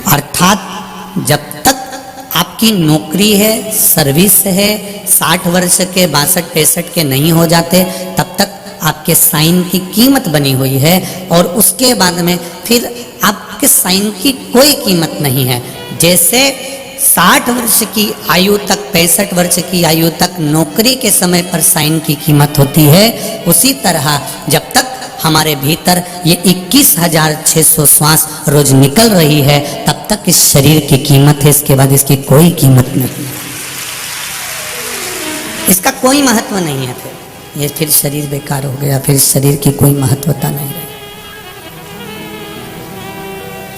अर्थात जब तक आपकी नौकरी है, सर्विस है, 60 वर्ष के 62-63 के नहीं हो जाते तब तक आपके साइन की कीमत बनी हुई है, और उसके बाद में फिर आपके साइन की कोई कीमत नहीं है। जैसे 60 वर्ष की आयु तक, 65 वर्ष की आयु तक नौकरी के समय पर साइन की कीमत होती है, उसी तरह जब तक हमारे भीतर ये 21,600 श्वास रोज निकल रही है तब तक इस शरीर की कीमत है, इसके बाद इसकी कोई कीमत नहीं, इसका कोई महत्व नहीं है। फिर शरीर बेकार हो गया, फिर शरीर की कोई महत्वता नहीं रही।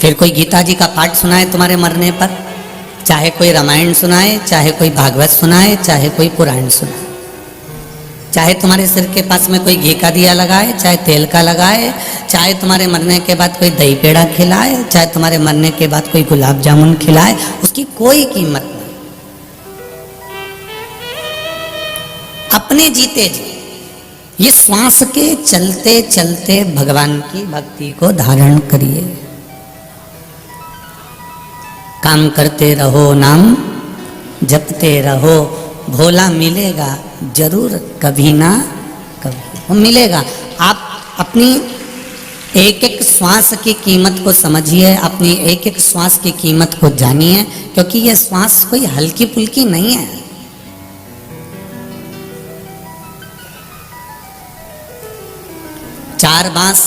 फिर कोई गीता जी का पाठ सुनाए तुम्हारे मरने पर, चाहे कोई रामायण सुनाए, चाहे कोई भागवत सुनाए, चाहे कोई पुराण सुनाए, चाहे तुम्हारे सिर के पास में कोई घी का दिया लगाए, चाहे तेल का लगाए, चाहे तुम्हारे मरने के बाद कोई दही पेड़ा खिलाए, चाहे तुम्हारे मरने के बाद कोई गुलाब जामुन खिलाए, उसकी कोई कीमत नहीं। अपने जीते जी ये श्वास के चलते चलते भगवान की भक्ति को धारण करिए। काम करते रहो, नाम जपते रहो, भोला मिलेगा जरूर, कभी ना कभी वो मिलेगा। आप अपनी एक एक श्वास की कीमत को समझिए, अपनी एक एक श्वास की कीमत को जानिए, क्योंकि ये श्वास कोई हल्की फुल्की नहीं है। चार बांस,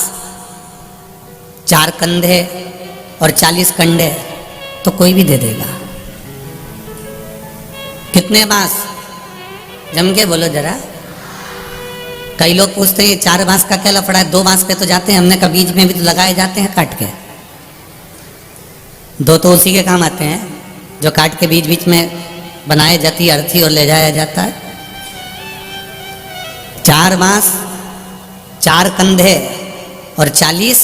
4 कंधे और 40 कंडे तो कोई भी दे देगा। कितने बांस? जम के बोलो जरा। कई लोग पूछते हैं 4 बांस का क्या लफड़ा है, 2 बांस पे तो जाते हैं। हमने कहा बीज में भी तो लगाए जाते हैं काट के, 2 तो उसी के काम आते हैं जो काट के बीच बीच में बनाए जाती है अर्थी और ले जाया जाता है। 4 बांस, 4 कंधे और 40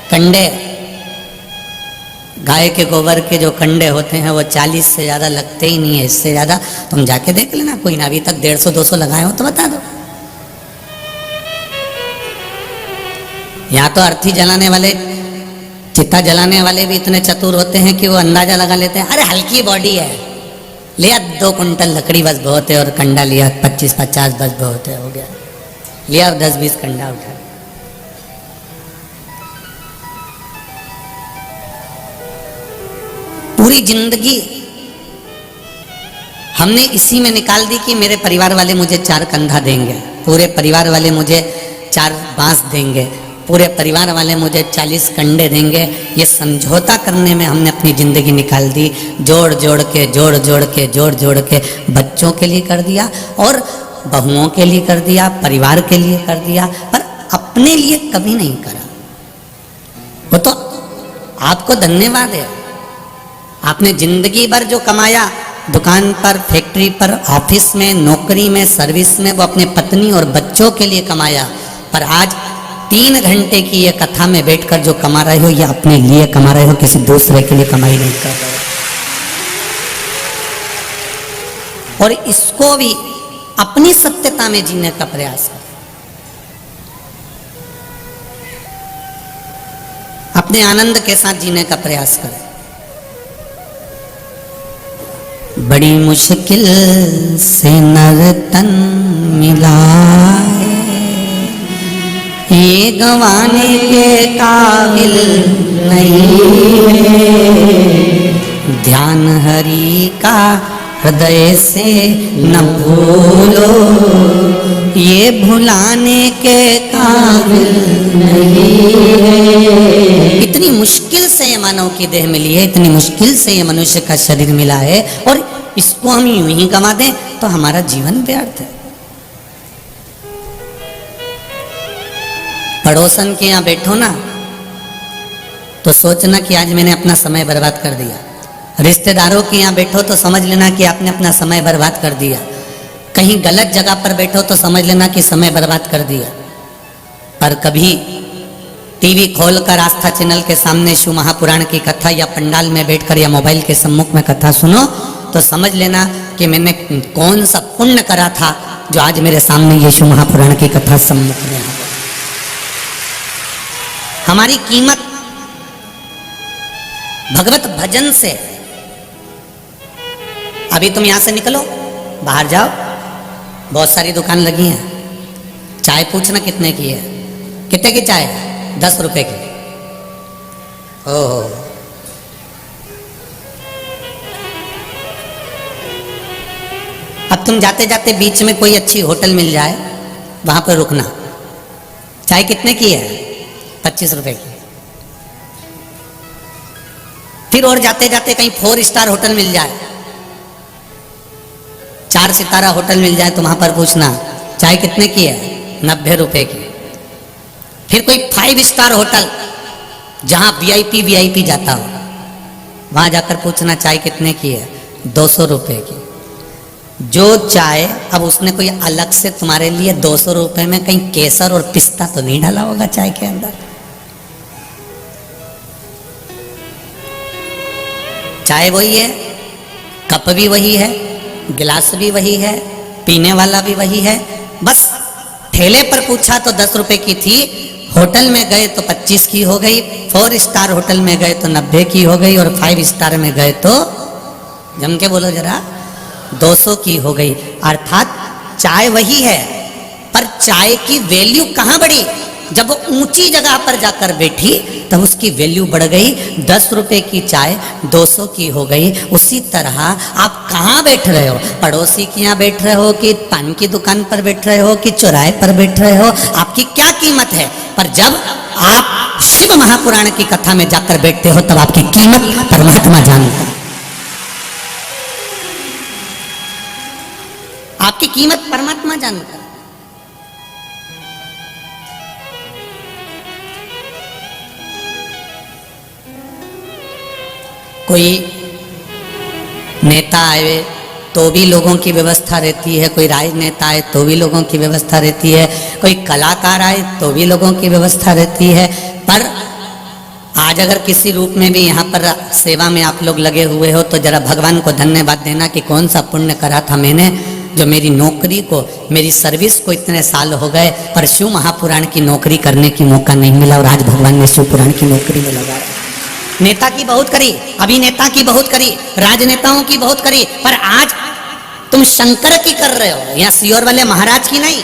कंडे। गाय के गोबर के जो कंडे होते हैं वो 40 से ज़्यादा लगते ही नहीं है। इससे ज़्यादा तुम जाके देख लेना, कोई ना अभी तक 150-200 लगाए हो तो बता दो। यहाँ तो अर्थी जलाने वाले, चिता जलाने वाले भी इतने चतुर होते हैं कि वो अंदाजा लगा लेते हैं, अरे हल्की बॉडी है, लिया 2 कुंटल लकड़ी बस बहुत है, और कंडा लिया 25-50 बस बहुत है, हो गया। लिया 10-20 कंडा उठा। पूरी जिंदगी हमने इसी में निकाल दी कि मेरे परिवार वाले मुझे 4 कंधा देंगे, पूरे परिवार वाले मुझे 4 बांस देंगे, पूरे परिवार वाले मुझे 40 कंडे देंगे। ये समझौता करने में हमने अपनी जिंदगी निकाल दी। जोड़ जोड़ के बच्चों के लिए कर दिया, और बहुओं के लिए कर दिया, परिवार के लिए कर दिया, पर अपने लिए कभी नहीं करा। वो तो आपको धन्यवाद है, आपने जिंदगी भर जो कमाया, दुकान पर, फैक्ट्री पर, ऑफिस में, नौकरी में, सर्विस में, वो अपने पत्नी और बच्चों के लिए कमाया। पर आज 3 घंटे की ये कथा में बैठकर जो कमा रहे हो, ये अपने लिए कमा रहे हो, किसी दूसरे के लिए कमाई नहीं कर रहे हो। और इसको भी अपनी सत्यता में जीने का प्रयास करें, अपने आनंद के साथ जीने का प्रयास करें। बड़ी मुश्किल से नर तन मिला है, ये गंवाने के काबिल नहीं है। ध्यान हरि का हृदय से न भूलो, ये भुलाने के काबिल नहीं है। इतनी मुश्किल से ये मानव की देह मिली है, इतनी मुश्किल से ये मनुष्य का शरीर मिला है, और इसको हम यूं ही गंवा दें तो हमारा जीवन व्यर्थ है। पड़ोसन के यहाँ बैठो ना तो सोचना कि आज मैंने अपना समय बर्बाद कर दिया। रिश्तेदारों के यहाँ बैठो तो समझ लेना कि आपने अपना समय बर्बाद कर दिया। कहीं गलत जगह पर बैठो तो समझ लेना कि समय बर्बाद कर दिया। पर कभी टीवी खोलकर आस्था चैनल के सामने शिव महापुराण की कथा, या पंडाल में बैठकर या मोबाइल के सम्मुख में कथा सुनो तो समझ लेना कि मैंने कौन सा पुण्य करा था जो आज मेरे सामने ये शिव महापुराण की कथा सम्मुख में है। हमारी कीमत भगवत भजन से। अभी तुम यहां से निकलो, बाहर जाओ, बहुत सारी दुकान लगी हैं, चाय पूछना कितने की है, कितने की चाय, 10 रुपए की। ओहो, अब तुम जाते जाते बीच में कोई अच्छी होटल मिल जाए, वहां पर रुकना। चाय कितने की है, 25 रुपए की। फिर और जाते जाते कहीं 4 स्टार होटल मिल जाए, 4 सितारा होटल मिल जाए, तो वहां पर पूछना चाय कितने की है, 90 रुपए की। फिर कोई 5 स्टार होटल जहां वीआईपी जाता हो, वहां जाकर पूछना चाय कितने की है, 200 रुपए की। जो चाय, अब उसने कोई अलग से तुम्हारे लिए 200 रुपए में कहीं केसर और पिस्ता तो नहीं डाला होगा चाय के अंदर। चाय वही है, कप भी वही है, गिलास भी वही है, पीने वाला भी वही है, बस ठेले पर पूछा तो 10 रुपए की थी, होटल में गए तो 25 की हो गई, 4 स्टार होटल में गए तो 90 की हो गई, और 5 स्टार में गए तो, जम के बोलो जरा, 200 की हो गई। अर्थात चाय वही है, पर चाय की वैल्यू कहां बढ़ी, जब वो ऊंची जगह पर जाकर बैठी तब उसकी वैल्यू बढ़ गई। 10 रुपए की चाय 200 की हो गई। उसी तरह आप कहाँ बैठ रहे हो, पड़ोसी के यहाँ बैठ रहे हो कि पान की दुकान पर बैठ रहे हो कि चौराहे पर बैठ रहे हो, आपकी क्या कीमत है। पर जब आप शिव महापुराण की कथा में जाकर बैठते हो तब आपकी कीमत परमात्मा जानता है। आपकी कीमत परमात्मा जानता है। कोई नेता आए तो भी लोगों की व्यवस्था रहती है, कोई राजनेता आए तो भी लोगों की व्यवस्था रहती है, कोई कलाकार आए तो भी लोगों की व्यवस्था रहती है। पर आज अगर किसी रूप में भी यहाँ पर सेवा में आप लोग लगे हुए हो तो जरा भगवान को धन्यवाद देना कि कौन सा पुण्य करा था मैंने, जो मेरी नौकरी को, मेरी सर्विस को इतने साल हो गए पर शिव महापुराण की नौकरी करने की मौका नहीं मिला, और आज भगवान ने शिव पुराण की नौकरी में लगा। नेता की बहुत करी, अभिनेता की बहुत करी, राजनेताओं की बहुत करी, पर आज तुम शंकर की कर रहे हो, यहाँ सियोर वाले महाराज की नहीं।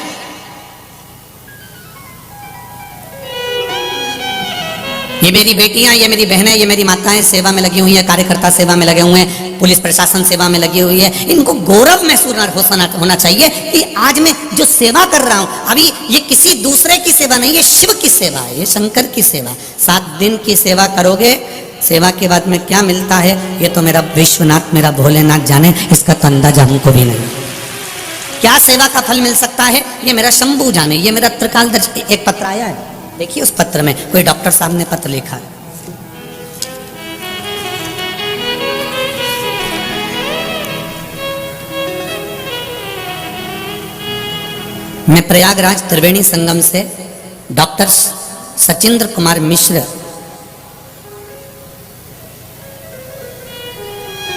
ये मेरी बेटियां, ये मेरी बहनें, ये मेरी माताएं सेवा में लगी हुई है, कार्यकर्ता सेवा में लगे हुए हैं, पुलिस प्रशासन सेवा में लगी हुई है। इनको गौरव महसूस होना चाहिए कि आज मैं जो सेवा कर रहा हूं, अभी ये किसी दूसरे की सेवा नहीं, ये शिव की सेवा है, ये शंकर की सेवा। 7 दिन की सेवा करोगे, सेवा के बाद में क्या मिलता है ये तो मेरा विश्वनाथ, मेरा भोलेनाथ जाने, इसका तो अंदाजा हमको भी नहीं। क्या सेवा का फल मिल सकता है ये मेरा शंभू जाने, ये मेरा त्रिकालदर्श। एक पत्र आया है, देखिए उस पत्र में कोई डॉक्टर साहब ने पत्र लिखा है। मैं प्रयागराज त्रिवेणी संगम से डॉक्टर सचिंद्र कुमार मिश्र,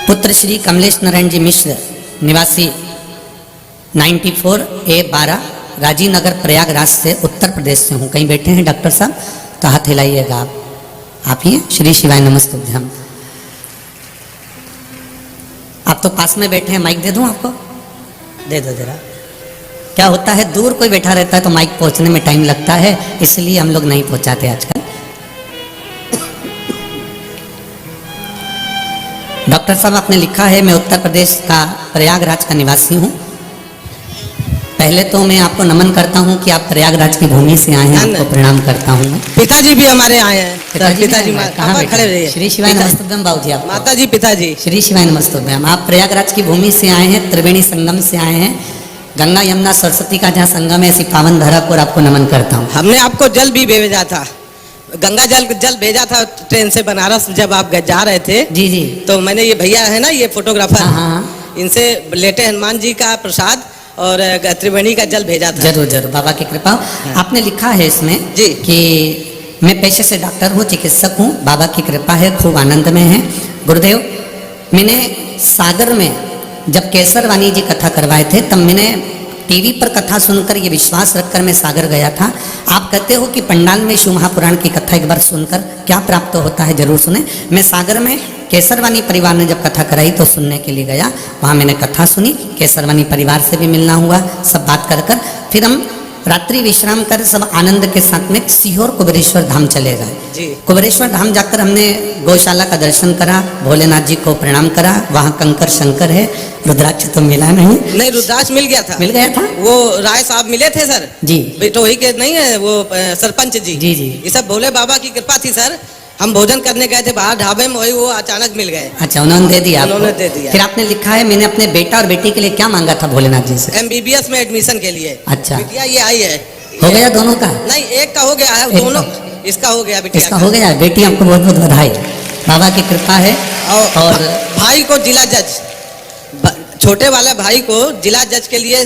पुत्र श्री कमलेश नारायण जी मिश्र, निवासी 94A12 राजीव नगर प्रयागराज से, उत्तर प्रदेश से हूँ। कहीं बैठे हैं डॉक्टर साहब तो हाथ हिलाइएगा। आप ही हैं? श्री शिवाय नमस्तुभ्यम। आप तो पास में बैठे हैं, माइक दे दूं आपको? दे दो जरा। क्या होता है, दूर कोई बैठा रहता है तो माइक पहुंचने में टाइम लगता है, इसलिए हम लोग नहीं पहुंचाते आजकल। डॉक्टर साहब आपने लिखा है, मैं उत्तर प्रदेश का प्रयागराज का निवासी हूँ। पहले तो मैं आपको नमन करता हूँ कि आप प्रयागराज की भूमि से आए हैं, आपको प्रणाम करता हूँ। पिताजी भी हमारे आए हैं। पिताजी कहाँ खड़े रहिए? श्री शिवाय नमस्तुभ्यम बाबूजी। आप माताजी, पिताजी। श्री शिवाय नमस्तुभ्यम। आप प्रयागराज की भूमि से आए हैं, त्रिवेणी संगम से आए हैं, गंगा यमुना सरस्वती का जहाँ संगम है, ऐसी पावन धरा को आपको नमन करता हूँ। हमने आपको जल भी भेजा था, गंगा जल भेजा था ट्रेन से बनारस, जब आप जा रहे थे। जी जी। तो मैंने ये भैया है ना, ये फोटोग्राफर, हाँ, इनसे लेटे हनुमान जी का प्रसाद और त्रिवेणी का जल भेजा था। जरूर जरूर, बाबा की कृपा। आपने लिखा है इसमें जी कि मैं पेशे से डॉक्टर हूँ, चिकित्सक हूँ, बाबा की कृपा है, खूब आनंद में है। गुरुदेव, मैंने सागर में जब केसरवानी जी कथा करवाए थे तब मैंने टीवी पर कथा सुनकर ये विश्वास रखकर मैं सागर गया था। आप कहते हो कि पंडाल में शिव महापुराण की कथा एक बार सुनकर क्या प्राप्त होता है, जरूर सुने। मैं सागर में केसरवानी परिवार ने जब कथा कराई तो सुनने के लिए गया, वहाँ मैंने कथा सुनी, केसरवानी परिवार से भी मिलना हुआ, सब बात कर फिर हम रात्रि विश्राम कर सब आनंद के साथ में सीहोर कुबेरेश्वर धाम चले गए। जी। कुबेरेश्वर धाम जाकर हमने गौशाला का दर्शन करा, भोलेनाथ जी को प्रणाम करा। वहाँ कंकर शंकर है, रुद्राक्ष तो मिला नहीं। नहीं, रुद्राक्ष मिल गया था। मिल गया था। वो राय साहब मिले थे सर जी। बिटोही के, नहीं है वो सरपंच जी। जी जी। ये सब भोले बाबा की कृपा थी सर। हम भोजन करने गए थे बाहर ढाबे में, वही वो अचानक मिल गए। अच्छा, उन्होंने दे दिया आपको? उन्होंने दे दिया। फिर आपने लिखा है मैंने अपने बेटा और बेटी के लिए क्या मांगा था भोलेनाथ जी से? MBBS में एडमिशन के लिए। अच्छा। बिटिया ये आई है। हो गया दोनों का? नहीं, एक का हो गया है, एक दोनों का। इसका हो गया बिटिया इसका हो गया। बेटी आपको बहुत बहुत बधाई, बाबा की कृपा है। और भाई को जिला जज, छोटे वाला भाई को जिला जज के लिए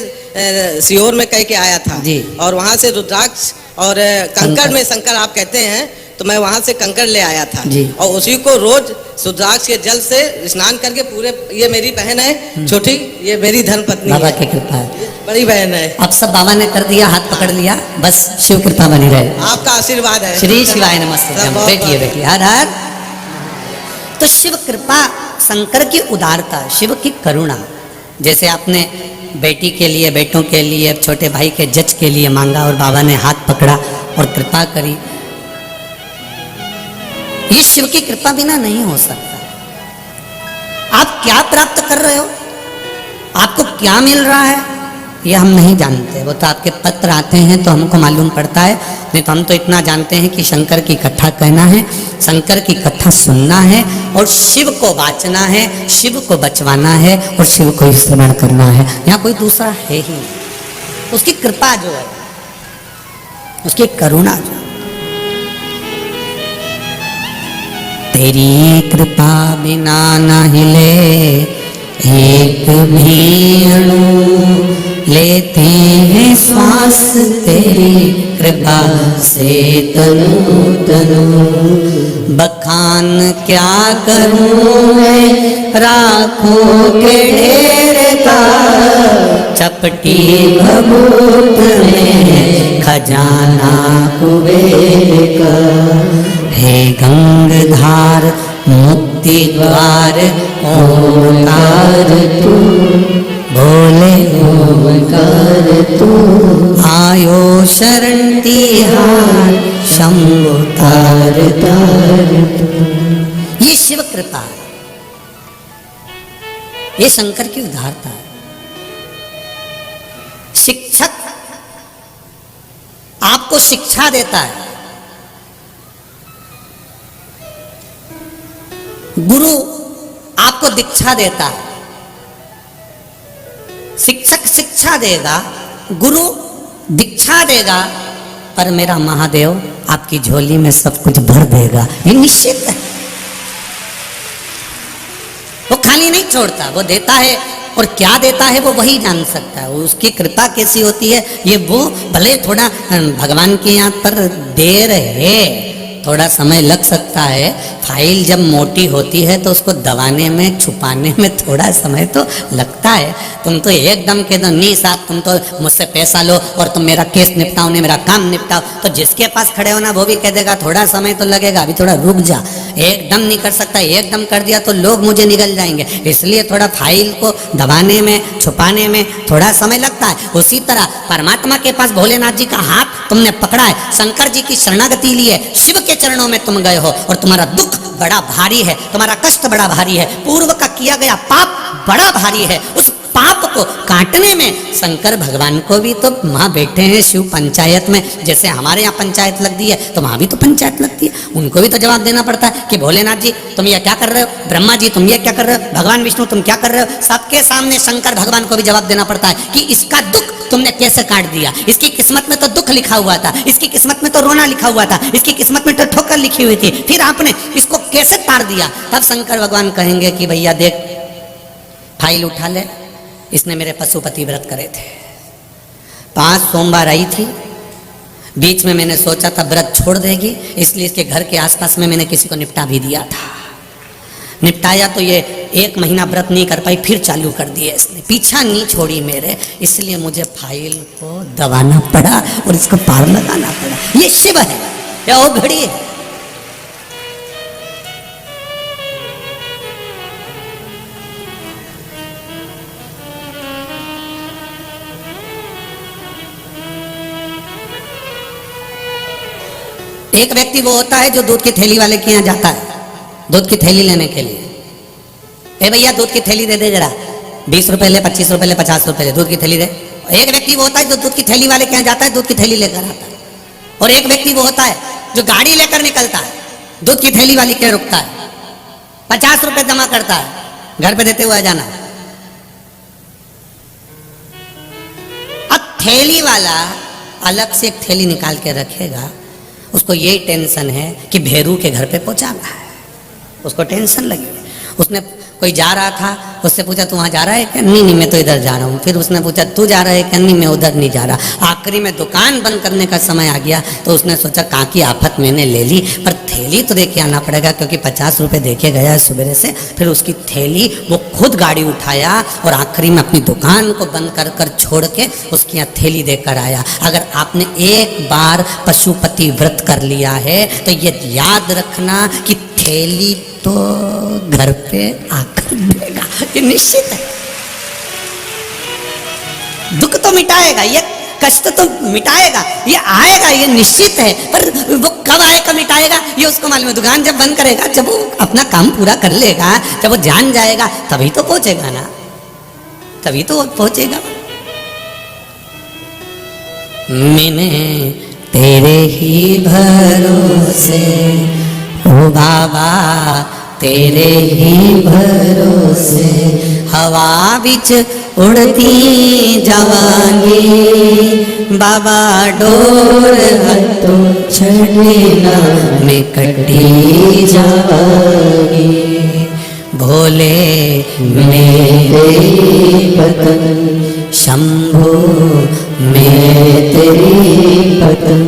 सीहोर में कह के आया था जी। और वहाँ से रुद्राक्ष और कंकड़ में शंकर आप कहते हैं, तो मैं वहाँ से कंकड़ ले आया था जी। और उसी को रोज रुद्राक्ष के जल से स्नान करके पूरे, ये मेरी बहन है छोटी, ये मेरी धर्म पत्नी बाबा है, की कृपा है, बड़ी बहन है। अब सब बाबा ने कर दिया, हाथ पकड़ लिया, बस शिव कृपा बनी रहे। आपका आशीर्वाद है। श्री शिवाय नमस्ते। बैठिए बैठिए, हर हर। तो शिव कृपा, शंकर की उदारता, शिव की करुणा, जैसे आपने बेटी के लिए, बेटों के लिए, छोटे भाई के जज के लिए मांगा और बाबा ने हाथ पकड़ा और कृपा करी, ये शिव की कृपा बिना नहीं हो सकता। आप क्या प्राप्त कर रहे हो, आपको क्या मिल रहा है, ये हम नहीं जानते। वो तो आपके पत्र आते हैं तो हमको मालूम पड़ता है, नहीं तो हम तो इतना जानते हैं कि शंकर की कथा कहना है, शंकर की कथा सुनना है और शिव को बाँचना है, शिव को बचवाना है और शिव को स्मरण करना है। यहाँ कोई दूसरा है ही नहीं। उसकी कृपा जो है, उसकी करुणा जो है, तेरी कृपा बिना न हिले एक भी अणु, लेते हैं श्वास तेरी कृपा से तनु तनु। बखान क्या करूं मैं राखों के ढेर का, चपटी भभूत में खजाना कुबेर का। हे गंगधार मुक्ति द्वार ओंकार तू, भोले ओंकार तू। आयो शरण तिहार शंभु तार तार तू। ये शिव कृपा, ये शंकर की उदारता है। शिक्षक आपको शिक्षा देता है, गुरु आपको दीक्षा देता है। शिक्षक शिक्षा देगा, गुरु दीक्षा देगा, पर मेरा महादेव आपकी झोली में सब कुछ भर देगा, ये निश्चित है। वो खाली नहीं छोड़ता, वो देता है और क्या देता है वो वही जान सकता है। उसकी कृपा कैसी होती है, ये वो भले थोड़ा भगवान के यहाँ पर देर है, थोड़ा समय लग सकता है। फाइल जब मोटी होती है तो उसको दबाने में, छुपाने में थोड़ा समय तो लगता है। तुम तो एकदम कह दो नहीं साहब तुम तो मुझसे पैसा लो और तुम मेरा केस निपटाओ, नहीं मेरा काम निपटाओ, तो जिसके पास खड़े हो ना वो भी कह देगा थोड़ा समय तो लगेगा, अभी थोड़ा रुक जा। एकदम नहीं कर सकता, एकदम कर दिया तो लोग मुझे निगल जाएंगे, इसलिए थोड़ा फाइल को दबाने में, छुपाने में थोड़ा समय लगता है। उसी तरह परमात्मा के पास भोलेनाथ जी का हाथ तुमने पकड़ा है, शंकर जी की शरणागति ली है, शिव के चरणों में तुम गए हो और तुम्हारा दुख बड़ा भारी है, तुम्हारा कष्ट बड़ा भारी है, पूर्व का किया गया पाप बड़ा भारी है। उस पाप को काटने में शंकर भगवान को भी तो वहाँ बैठे हैं शिव पंचायत में, जैसे हमारे यहाँ पंचायत लगती है तो वहाँ भी तो पंचायत लगती है, उनको भी तो जवाब देना पड़ता है कि भोलेनाथ जी तुम ये क्या कर रहे हो, ब्रह्मा जी तुम ये क्या कर रहे हो, भगवान विष्णु तुम क्या कर रहे हो। सबके सामने शंकर भगवान को भी जवाब देना पड़ता है कि इसका दुख तुमने कैसे काट दिया, इसकी किस्मत में तो दुख लिखा हुआ था, इसकी किस्मत में तो रोना लिखा हुआ था, इसकी किस्मत में तो ठोकर लिखी हुई थी, फिर आपने इसको कैसे तार दिया। तब शंकर भगवान कहेंगे कि भैया देख फाइल उठा ले, इसने मेरे पशुपति व्रत करे थे, 5 सोमवार आई थी, बीच में मैंने सोचा था व्रत छोड़ देगी, इसलिए इसके घर के आसपास में मैंने किसी को निपटा भी दिया था। निपटाया तो ये 1 महीना व्रत नहीं कर पाई, फिर चालू कर दिए इसने, पीछा नहीं छोड़ी मेरे, इसलिए मुझे फाइल को दबाना पड़ा और इसको पार लगाना पड़ा। ये शिव है या वो घड़ी है? एक व्यक्ति वो होता है जो दूध की थैली वाले के यहाँ जाता है दूध की थैली लेने के लिए। ए भैया दूध की थैली दे दे जरा, 20 रुपए ले, 25 रुपए ले, 50 रुपए ले, दूध की थैली दे। एक व्यक्ति वो होता है जो दूध की थैली वाले के यहाँ जाता है, दूध की थैली लेकर आता है। और एक व्यक्ति वो होता है जो गाड़ी लेकर निकलता है, दूध की थैली वाली के रुकता है, 50 रुपए जमा करता है, घर पे देते हुए आ जाना। अब थैली वाला अलग से एक थैली निकाल के रखेगा, उसको यही टेंशन है कि भेरू के घर पे पहुंचाना है, उसको टेंशन लगी। उसने कोई जा रहा था, उससे पूछा तू वहाँ जा रहा है क्या? नहीं मैं तो इधर जा रहा हूँ। फिर उसने पूछा तू जा रहा है क्या? नहीं मैं उधर नहीं जा रहा। आखिरी में दुकान बंद करने का समय आ गया तो उसने सोचा कहाँ की आफत मैंने ले ली, पर थैली तो देके आना पड़ेगा क्योंकि 50 रुपए देके गया है सुबह से। फिर उसकी थैली वो खुद गाड़ी उठाया और आखिरी में अपनी दुकान को बंद कर कर छोड़ के उसकी यहाँ थैली देकर आया। अगर आपने एक बार पशुपति व्रत कर लिया है तो ये याद रखना कि थैली तो घर पे आकर देगा, ये निश्चित है। दुख तो मिटाएगा, ये कष्ट तो मिटाएगा, ये आएगा, ये निश्चित है। पर वो कब आएगा मिटाएगा ये उसको मालूम है। दुकान जब बंद करेगा, जब वो अपना काम पूरा कर लेगा, जब वो जान जाएगा तभी तो पहुंचेगा ना, तभी तो वो पहुंचेगा। मैंने तेरे ही भरोसे ओ बाबा, तेरे ही भरोसे हवा बिच उड़ती जावांगी, बाबा डोर हथों छड़ेना मैं कटी जावांगी। भोले मेरे पतन, शंभो मैं तेरी पतन।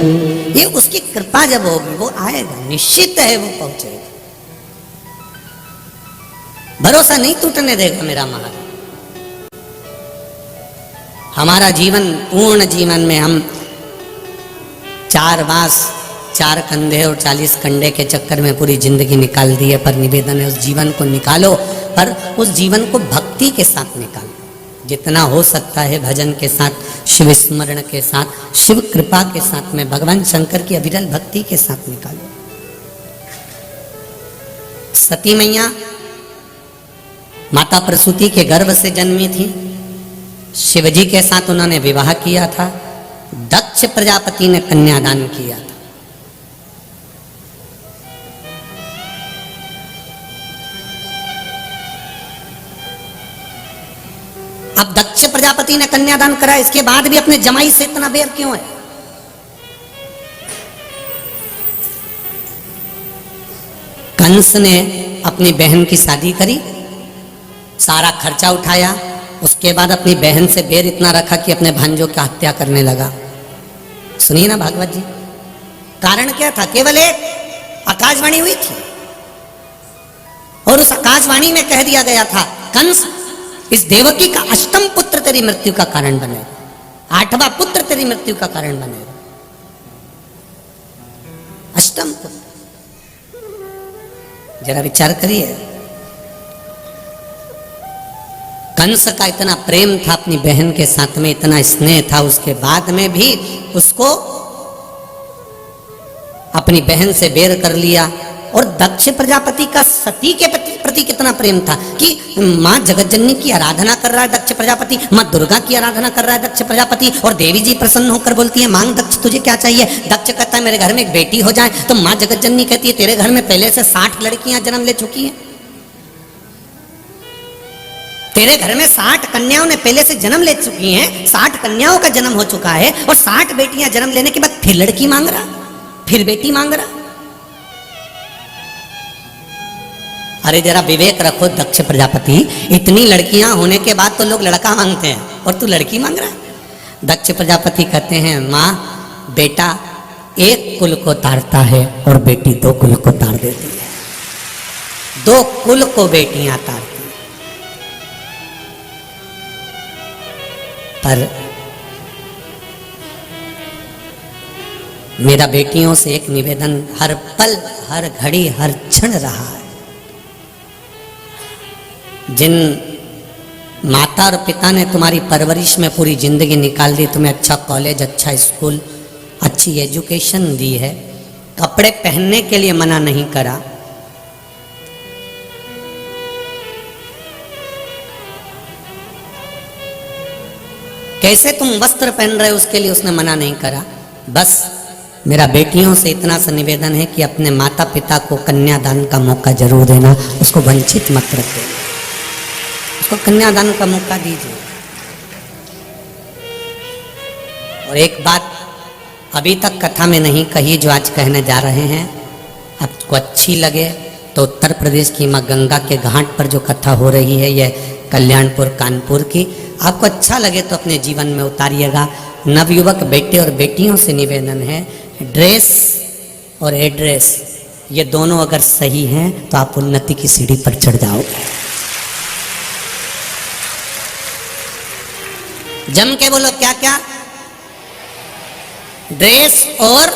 ये उसकी कृपा जब होगी वो आएगा, निश्चित है वो पहुंचेगा। भरोसा नहीं टूटने देगा मेरा महाराज। हमारा जीवन, पूर्ण जीवन में हम 4 बांस 4 कंधे और 40 कंडे के चक्कर में पूरी जिंदगी निकाल दी है। पर निवेदन है उस जीवन को निकालो, पर उस जीवन को भक्ति के साथ निकालो। जितना हो सकता है भजन के साथ, शिव स्मरण के साथ, शिव कृपा के साथ में, भगवान शंकर की अविरल भक्ति के साथ निकालो। सती मैया माता प्रसूति के गर्भ से जन्मी थी। शिवजी के साथ उन्होंने विवाह किया था। दक्ष प्रजापति ने कन्यादान किया था। अब दक्ष प्रजापति ने कन्यादान करा, इसके बाद भी अपने जमाई से इतना बैर क्यों है? कंस ने अपनी बहन की शादी करी, सारा खर्चा उठाया, उसके बाद अपनी बहन से बैर इतना रखा कि अपने भांजों की हत्या करने लगा। सुनिए ना भागवत जी, कारण क्या था? केवल एक आकाशवाणी हुई थी और उस आकाशवाणी में कह दिया गया था कंस, इस देवकी का 8वां पुत्र तेरी मृत्यु का कारण बनेगा, 8वां पुत्र तेरी मृत्यु का कारण बनेगा। 8वां पुत्र, जरा विचार करिए। कंस का इतना प्रेम था अपनी बहन के साथ में, इतना स्नेह था, उसके बाद में भी उसको अपनी बहन से बैर कर लिया। और दक्ष प्रजापति का सती के प्रति कितना प्रेम था कि माँ जगतजननी की आराधना कर रहा है दक्ष प्रजापति, माँ दुर्गा की आराधना कर रहा है दक्ष प्रजापति, और देवी जी प्रसन्न होकर बोलती है मांग दक्ष तुझे क्या चाहिए। दक्ष कहता है मेरे घर में एक बेटी हो जाए, तो माँ जगतजननी कहती है तेरे घर में पहले से 60 लड़कियां जन्म ले चुकी हैं, तेरे घर में 60 कन्याओं ने पहले से जन्म ले चुकी हैं, 60 कन्याओं का जन्म हो चुका है, और 60 बेटियां जन्म लेने के बाद फिर लड़की मांग रहा, फिर बेटी मांग रहा। अरे जरा विवेक रखो दक्ष प्रजापति, इतनी लड़कियां होने के बाद तो लोग लड़का मांगते हैं और तू लड़की मांग रहा है। दक्ष प्रजापति कहते हैं माँ, बेटा 1 कुल को तारता है और बेटी 2 कुल को तार देती है। दो कुल को बेटियां तारती। पर मेरा बेटियों से एक निवेदन हर पल, हर घड़ी, हर क्षण रहा है। जिन माता और पिता ने तुम्हारी परवरिश में पूरी जिंदगी निकाल दी, तुम्हें अच्छा कॉलेज, अच्छा स्कूल, अच्छी एजुकेशन दी है, कपड़े पहनने के लिए मना नहीं करा, कैसे तुम वस्त्र पहन रहे हो उसके लिए उसने मना नहीं करा। बस मेरा बेटियों से इतना सा निवेदन है कि अपने माता पिता को कन्यादान का मौका जरूर देना, उसको वंचित मत रख देना, उसको कन्यादान का मौका दीजिए। और एक बात अभी तक कथा में नहीं कही जो आज कहने जा रहे हैं, आपको अच्छी लगे तो उत्तर प्रदेश की माँ गंगा के घाट पर जो कथा हो रही है, यह कल्याणपुर कानपुर की, आपको अच्छा लगे तो अपने जीवन में उतारिएगा। नवयुवक बेटे और बेटियों से निवेदन है, ड्रेस और एड्रेस ये दोनों अगर सही हैं तो आप उन्नति की सीढ़ी पर चढ़ जाओगे। जम के बोलो क्या क्या? ड्रेस और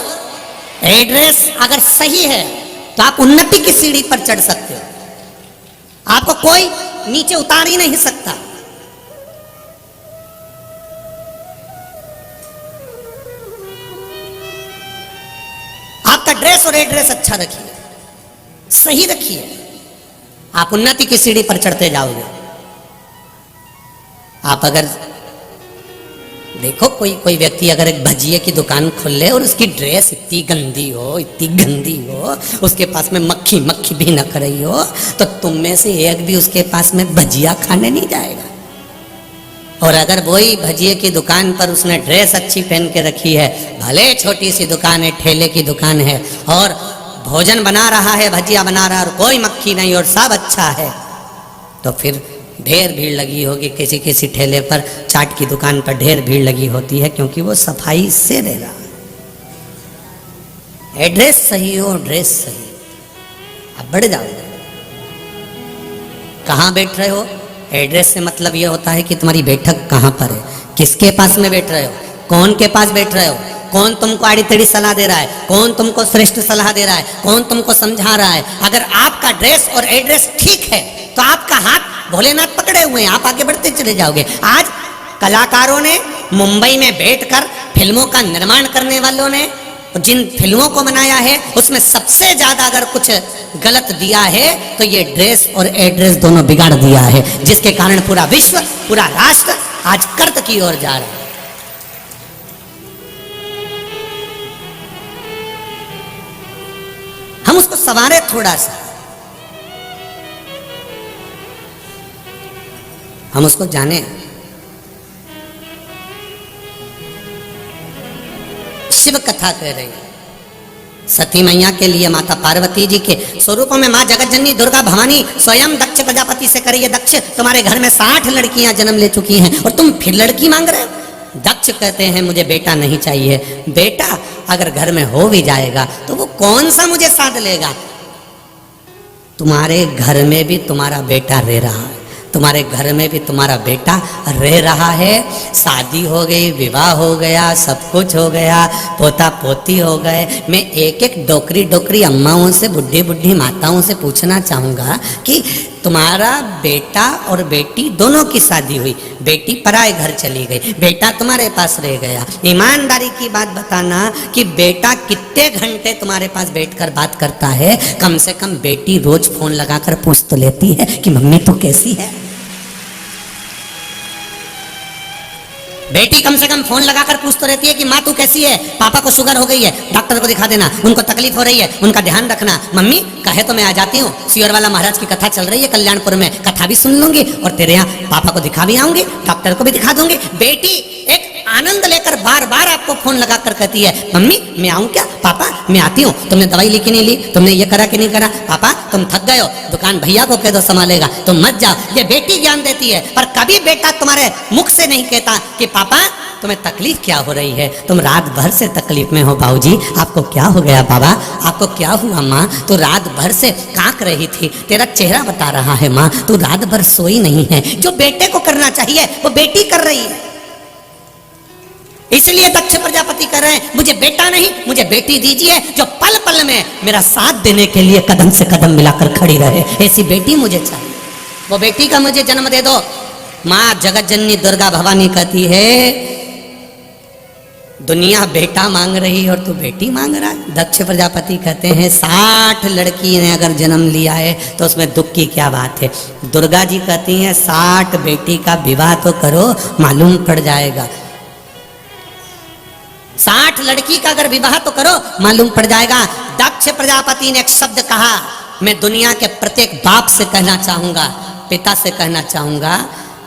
एड्रेस अगर सही है तो आप उन्नति की सीढ़ी पर चढ़ सकते हो, आपको कोई नीचे उतार ही नहीं सकता। आपका ड्रेस और एड्रेस अच्छा रखिए, सही रखिए, आप उन्नति की सीढ़ी पर चढ़ते जाओगे। आप अगर देखो कोई व्यक्ति अगर एक भजिए की दुकान खोल ले और उसकी ड्रेस इतनी गंदी हो, इतनी गंदी हो, उसके पास में मक्खी भी न कर रही हो, तो तुम में से एक भी उसके पास में भजिया खाने नहीं जाएगा। और अगर वही भजिए की दुकान पर उसने ड्रेस अच्छी पहन के रखी है, भले छोटी सी दुकान है, ठेले की दुकान है, और भोजन बना रहा है, भजिया बना रहा है और कोई मक्खी नहीं और सब अच्छा है, तो फिर ढेर भीड़ लगी होगी। किसी किसी ठेले पर, चाट की दुकान पर ढेर भीड़ लगी होती है, क्योंकि वो सफाई से दे रहा है। एड्रेस सही हो, ड्रेस सही, आप बढ़ जाओगे। कहाँ बैठ रहे हो? एड्रेस से मतलब ये होता है कि तुम्हारी बैठक कहाँ पर है, किसके पास में बैठ रहे हो, कौन के पास बैठ रहे हो, कौन तुमको आड़ी टेढ़ी सलाह दे रहा है, कौन तुमको श्रेष्ठ सलाह दे रहा है, कौन तुमको समझा रहा है। अगर आपका ड्रेस और एड्रेस ठीक है तो आपका हाथ भोलेनाथ पकड़े हुए हैं, आप आगे बढ़ते चले जाओगे। आज कलाकारों ने मुंबई में बैठकर फिल्मों का निर्माण करने वालों ने जिन फिल्मों को बनाया है उसमें सबसे ज्यादा अगर कुछ गलत दिया है तो ये ड्रेस और एड्रेस दोनों बिगाड़ दिया है, जिसके कारण पूरा विश्व, पूरा राष्ट्र आज कर्त की ओर जा रहा है। हम उसको संवारे थोड़ा सा, हम उसको जाने। शिव कथा कह रही है, सती मैया के लिए माता पार्वती जी के स्वरूपों में माँ जगत जननी दुर्गा भवानी स्वयं दक्ष प्रजापति से करिए, दक्ष तुम्हारे घर में 60 लड़कियां जन्म ले चुकी हैं और तुम फिर लड़की मांग रहे हो। दक्ष कहते हैं मुझे बेटा नहीं चाहिए। बेटा अगर घर में हो भी जाएगा तो वो कौन सा मुझे साथ लेगा? तुम्हारे घर में भी तुम्हारा बेटा रह रहा है, तुम्हारे घर में भी तुम्हारा बेटा रह रहा है। शादी हो गई, विवाह हो गया, सब कुछ हो गया, पोता पोती हो गए। मैं एक एक डोकरी अम्माओं से, बुढ़ी बुढ़ी माताओं से पूछना चाहूँगा कि तुम्हारा बेटा और बेटी दोनों की शादी हुई, बेटी पराए घर चली गई, बेटा तुम्हारे पास रह गया। ईमानदारी की बात बताना कि बेटा कितने घंटे तुम्हारे पास बैठकर बात करता है? कम से कम बेटी रोज फोन लगाकर पूछ तो लेती है कि मम्मी तो कैसी है। बेटी कम से कम फोन लगाकर पूछ तो रहती है कि माँ तू कैसी है, पापा को शुगर हो गई है, डॉक्टर को दिखा देना, उनको तकलीफ हो रही है, उनका ध्यान रखना। मम्मी कहे तो मैं आ जाती हूँ, सियोर वाला महाराज की कथा चल रही है कल्याणपुर में, कथा भी सुन लूंगी और तेरे यहाँ पापा को दिखा भी आऊंगी, डॉक्टर को भी दिखा दूंगी। बेटी एक आनंद लेकर बार बार आपको फोन लगा कर कहती है, मम्मी मैं आऊं क्या, पापा मैं आती हूँ, तुमने दवाई ली कि नहीं ली, तुमने ये करा कि नहीं करा, पापा तुम थक गए हो, दुकान भैया को कह दो संभालेगा, तुम मत जाओ। ये बेटी ज्ञान देती है, पर कभी बेटा तुम्हारे मुख से नहीं कहता कि पापा तुम्हें तकलीफ क्या हो रही है, तुम रात भर से तकलीफ में हो। बाबूजी आपको क्या हो गया, बाबा आपको क्या हुआ, माँ तो रात भर से कांक रही थी, तेरा चेहरा बता रहा है, माँ तू रात भर सोई नहीं है। जो बेटे को करना चाहिए वो बेटी कर रही है। इसलिए दक्ष प्रजापति कह रहे हैं, मुझे बेटा नहीं मुझे बेटी दीजिए, जो पल पल में मेरा साथ देने के लिए कदम से कदम मिलाकर खड़ी रहे, ऐसी बेटी मुझे चाहिए। वो बेटी का मुझे जन्म दे दो। माँ जगत जननी दुर्गा भवानी कहती है, दुनिया बेटा मांग रही है और तू बेटी मांग रहा है। दक्ष प्रजापति कहते हैं 60 लड़की ने अगर जन्म लिया है तो उसमें दुख की क्या बात है। दुर्गा जी कहती हैं 60 बेटी का विवाह तो करो, मालूम पड़ जाएगा। 60 लड़की का अगर विवाह तो करो, मालूम पड़ जाएगा। दक्ष प्रजापति ने एक शब्द कहा, मैं दुनिया के प्रत्येक बाप से कहना चाहूंगा, पिता से कहना चाहूंगा।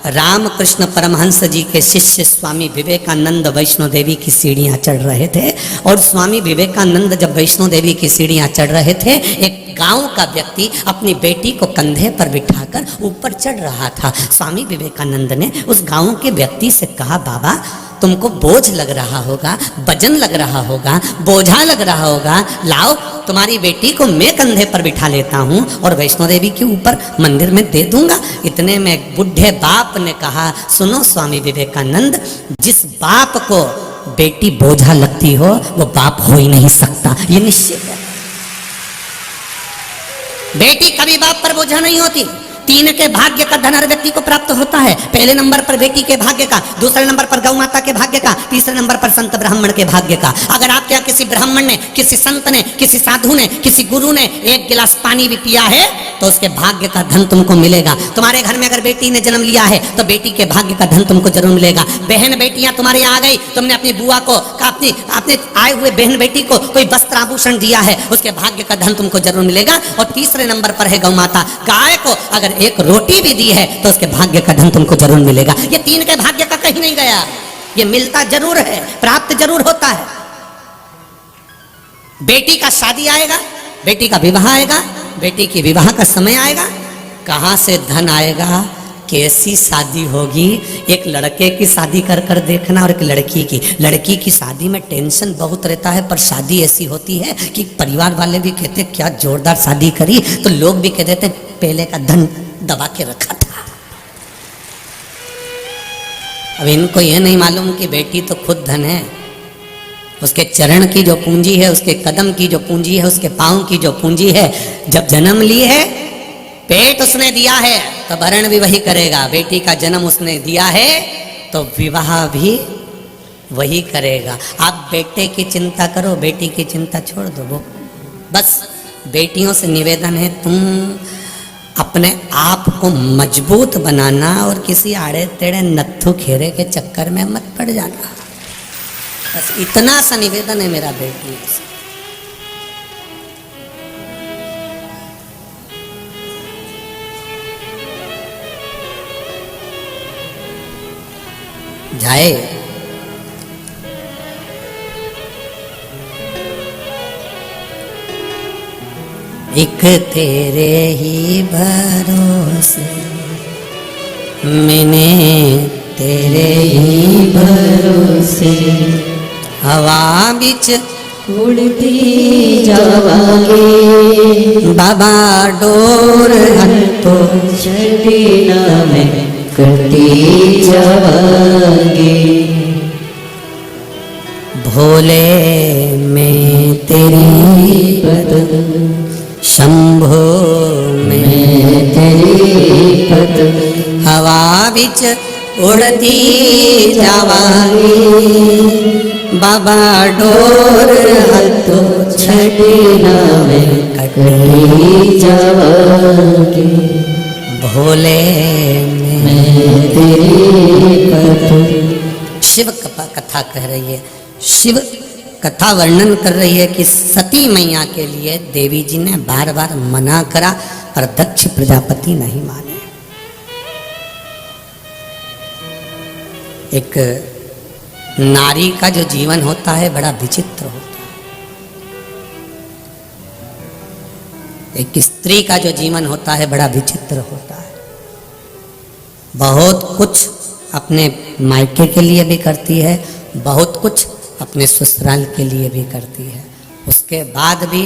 रामकृष्ण परमहंस जी के शिष्य स्वामी विवेकानंद वैष्णो देवी की सीढ़ियां चढ़ रहे थे, और स्वामी विवेकानंद जब वैष्णो देवी की सीढ़ियां चढ़ रहे थे, एक गांव का व्यक्ति अपनी बेटी को कंधे पर बिठाकर ऊपर चढ़ रहा था। स्वामी विवेकानंद ने उस गांव के व्यक्ति से कहा, बाबा तुमको बोझ लग रहा होगा, वजन लग रहा होगा, बोझा लग रहा होगा, लाओ तुम्हारी बेटी को मैं कंधे पर बिठा लेता हूँ और वैष्णो देवी के ऊपर मंदिर में दे दूंगा। इतने में एक बुढ़े बाप ने कहा, सुनो स्वामी विवेकानंद, जिस बाप को बेटी बोझा लगती हो वो बाप हो ही नहीं सकता, ये निश्चित है। बेटी कभी बाप पर बोझा नहीं होती। 3 के भाग्य का धन हर व्यक्ति को प्राप्त होता है। पहले नंबर पर बेटी के भाग्य का, दूसरे नंबर पर गौ माता के भाग्य का, तीसरे नंबर पर संत ब्राह्मण के भाग्य का। अगर आपके यहाँ किसी ब्राह्मण ने, किसी संत ने, किसी साधु ने, किसी गुरु ने 1 गिलास पानी भी पिया है तो उसके भाग्य का धन तुमको मिलेगा। तुम्हारे घर में अगर बेटी ने जन्म लिया है तो बेटी के भाग्य का धन तुमको जरूर मिलेगा। बहन बेटियां तुम्हारे आ गई, तुमने अपनी बुआ को, अपने आए हुए बहन बेटी को कोई वस्त्र आभूषण दिया है, उसके भाग्य का धन तुमको जरूर मिलेगा। और तीसरे नंबर पर है गौ माता, गाय को अगर एक रोटी भी दी है तो उसके भाग्य का धन तुमको जरूर मिलेगा। ये 3 के भाग्य का कहीं नहीं गया, ये मिलता जरूर है, प्राप्त जरूर होता है। बेटी का शादी आएगा, बेटी का विवाह आएगा, बेटी की विवाह का समय आएगा, कहां से धन आएगा, कैसी शादी होगी। एक लड़के की शादी कर कर देखना और एक लड़की की शादी में टेंशन बहुत रहता है, पर शादी ऐसी होती है कि परिवार वाले भी कहते क्या जोरदार शादी करी, तो लोग भी कह देते पहले का धन दबा के रखा था। अब इनको यह नहीं मालूम कि बेटी तो खुद धन है, उसके चरण की जो पूंजी है, उसके कदम की जो पूंजी है, उसके पांव की जो पूंजी है, जब जन्म ली है, पेट उसने दिया है तो भरण भी वही करेगा। बेटी का जन्म उसने दिया है तो विवाह भी वही करेगा। आप बेटे की चिंता करो, बेटी की चिंता छोड़ दो। वो बस बेटियों से निवेदन है, तुम अपने आप को मजबूत बनाना और किसी आड़े टेढ़े नत्थु खेरे के चक्कर में मत पड़ जाना। बस इतना सा निवेदन है मेरा बेटी से। जाए एक तेरे ही भरोसे, मैंने तेरे ही भरोसे हवा बिच उड़ती जावांगे, बाबा डोर तो छड़ी ना में करती जावांगे। भोले में तेरी पद, शंभो में तेरी पद, हवा बिच उड़ती जावांगी, बाबा डोर तो छड़ी ना में करती जावांगे। भोले में तेरी पद। शिव कथा कह रही है, शिव कथा वर्णन कर रही है कि सती मैया के लिए देवी जी ने बार बार मना करा, पर दक्ष प्रजापति नहीं माने। एक नारी का जो जीवन होता है बड़ा विचित्र होता है। एक स्त्री का जो जीवन होता है बड़ा विचित्र होता है। बहुत कुछ अपने मायके के लिए भी करती है, बहुत कुछ अपने ससुराल के लिए भी करती है। उसके बाद भी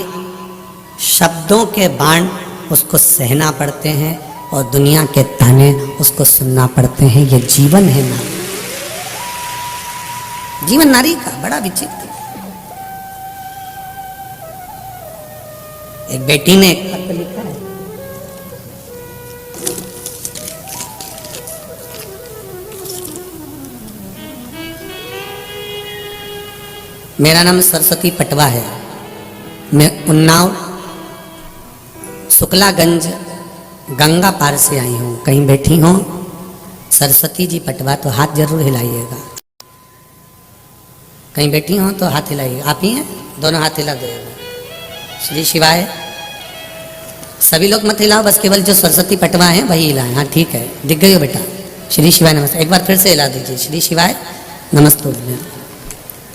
शब्दों के बाण उसको सहना पड़ते हैं और दुनिया के ताने उसको सुनना पड़ते हैं। ये जीवन है नारी, जीवन नारी का बड़ा विचित्र। एक बेटी ने एक पत्र लिखा है, मेरा नाम सरस्वती पटवा है, मैं उन्नाव शुक्लागंज गंगा पार से आई हूँ। कहीं बैठी हो सरस्वती जी पटवा तो हाथ जरूर हिलाइएगा। कहीं बैठी हो तो हाथ हिलाइएगा। आप ही हैं, दोनों हाथ हिला देगा। श्री शिवाय। सभी लोग मत हिलाओ, बस केवल जो सरस्वती पटवा है वही हिलाए। हाँ ठीक है, दिख गई हो बेटा। श्री शिवाय नमस्ते। एक बार फिर से हिला दीजिए। श्री शिवाय नमस्ते।